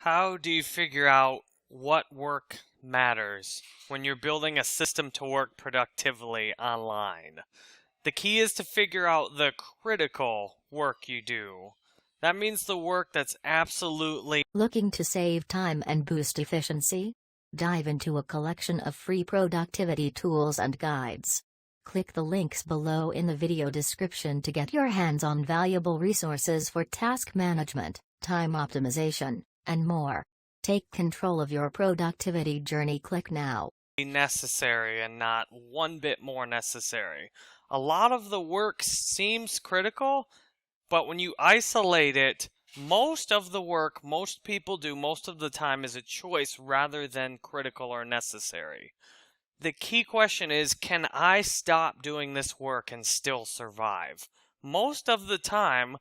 How do you figure out what work matters when you're building a system to work productively online? The key is to figure out the critical work you do. That means the work that's absolutely Looking to save time and boost efficiency? Dive into a collection of free productivity tools and guides. Click the links below in the video description to get your hands on valuable resources for task management, time optimization, and more. Take control of your productivity journey. Click now. necessary and not one bit more necessary. A lot of the work seems critical, but when you isolate it, most of the work most people do most of the time is a choice rather than critical or necessary. The key question is, can I stop doing this work and still survive? Most of the time,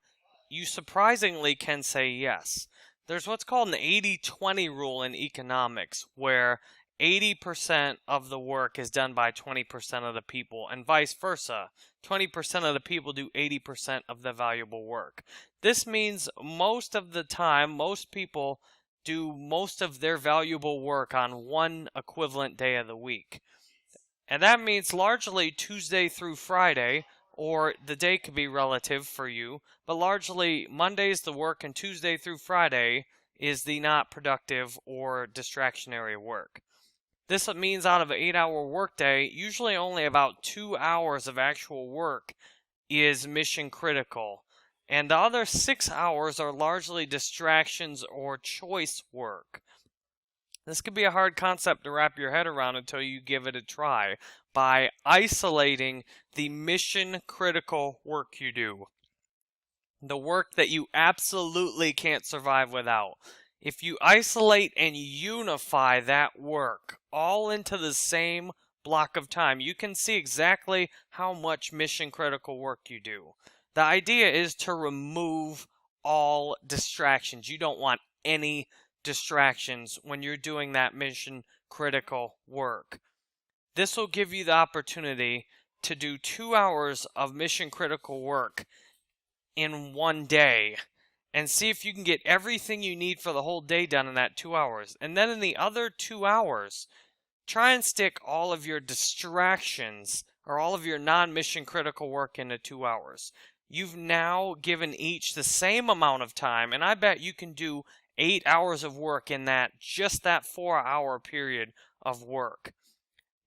you surprisingly can say yes. There's what's called an 80-20 rule in economics, where 80% of the work is done by 20% of the people, and vice versa. 20% of the people do 80% of the valuable work. This means most of the time, most people do most of their valuable work on one equivalent day of the week. And that means largely Tuesday through Friday, or the day could be relative for you, but largely Monday's the work and Tuesday through Friday is the not productive or distractionary work. This means out of an 8-hour workday, usually only about 2 hours of actual work is mission critical. And the other 6 hours are largely distractions or choice work. This can be a hard concept to wrap your head around until you give it a try by isolating the mission critical work you do. The work that you absolutely can't survive without. If you isolate and unify that work all into the same block of time, you can see exactly how much mission critical work you do. The idea is to remove all distractions. You don't want any distractions when you're doing that mission critical work. This will give you the opportunity to do 2 hours of mission critical work in one day and see if you can get everything you need for the whole day done in that 2 hours. And then in the other 2 hours, try and stick all of your distractions or all of your non-mission critical work into 2 hours. You've now given each the same amount of time, and I bet you can do 8 hours of work in just that 4-hour period of work.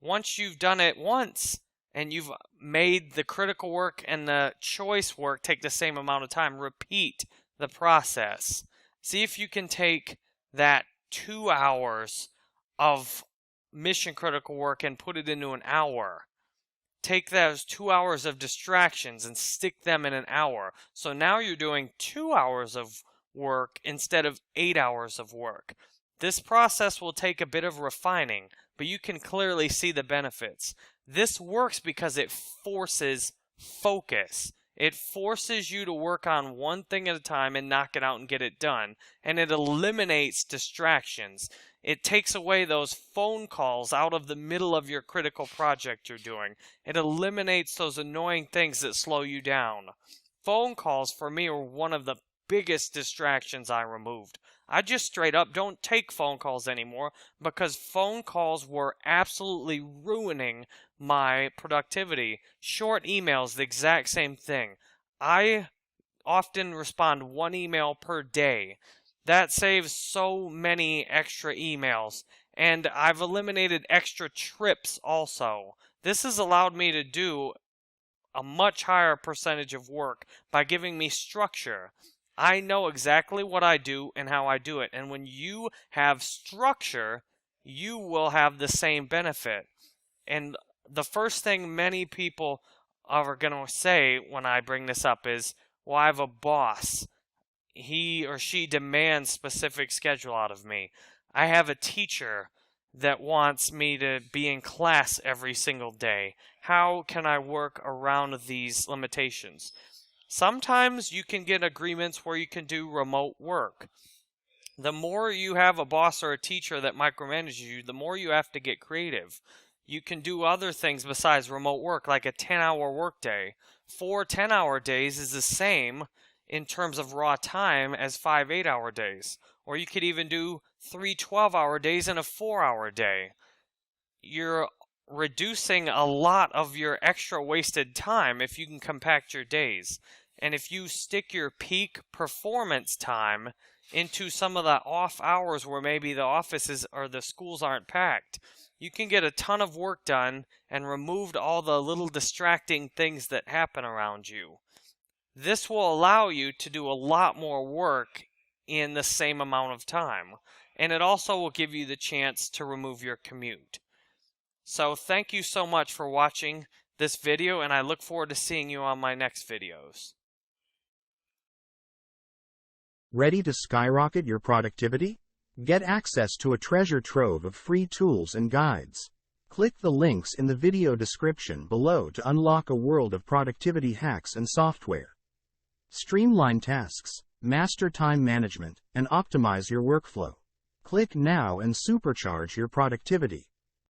Once you've done it once and you've made the critical work and the choice work take the same amount of time, repeat the process. See if you can take that 2 hours of mission critical work and put it into an hour. Take those 2 hours of distractions and stick them in an hour. So now you're doing 2 hours of work instead of 8 hours of work. This process will take a bit of refining, but you can clearly see the benefits. This works because it forces focus. It forces you to work on one thing at a time and knock it out and get it done. And it eliminates distractions. It takes away those phone calls out of the middle of your critical project you're doing. It eliminates those annoying things that slow you down. Phone calls for me are one of the biggest distractions I removed. I just straight up don't take phone calls anymore because phone calls were absolutely ruining my productivity. Short emails, the exact same thing. I often respond 1 email per day. That saves so many extra emails. And I've eliminated extra trips also. This has allowed me to do a much higher percentage of work by giving me structure. I know exactly what I do and how I do it. And when you have structure, you will have the same benefit. And the first thing many people are going to say when I bring this up is, well, I have a boss. He or she demands specific schedule out of me. I have a teacher that wants me to be in class every single day. How can I work around these limitations? Sometimes you can get agreements where you can do remote work. The more you have a boss or a teacher that micromanages you, the more you have to get creative. You can do other things besides remote work, like a 10-hour workday. 4 10-hour days is the same in terms of raw time as 5 8-hour days. Or you could even do 3 12-hour days and a 4-hour day. You're reducing a lot of your extra wasted time if you can compact your days. And if you stick your peak performance time into some of the off hours where maybe the offices or the schools aren't packed, you can get a ton of work done and removed all the little distracting things that happen around you. This will allow you to do a lot more work in the same amount of time. And it also will give you the chance to remove your commute. So thank you so much for watching this video, and I look forward to seeing you on my next videos. Ready to skyrocket your productivity? Get access to a treasure trove of free tools and guides. Click the links in the video description below to unlock a world of productivity hacks and software. Streamline tasks, master time management, and optimize your workflow. Click now and supercharge your productivity.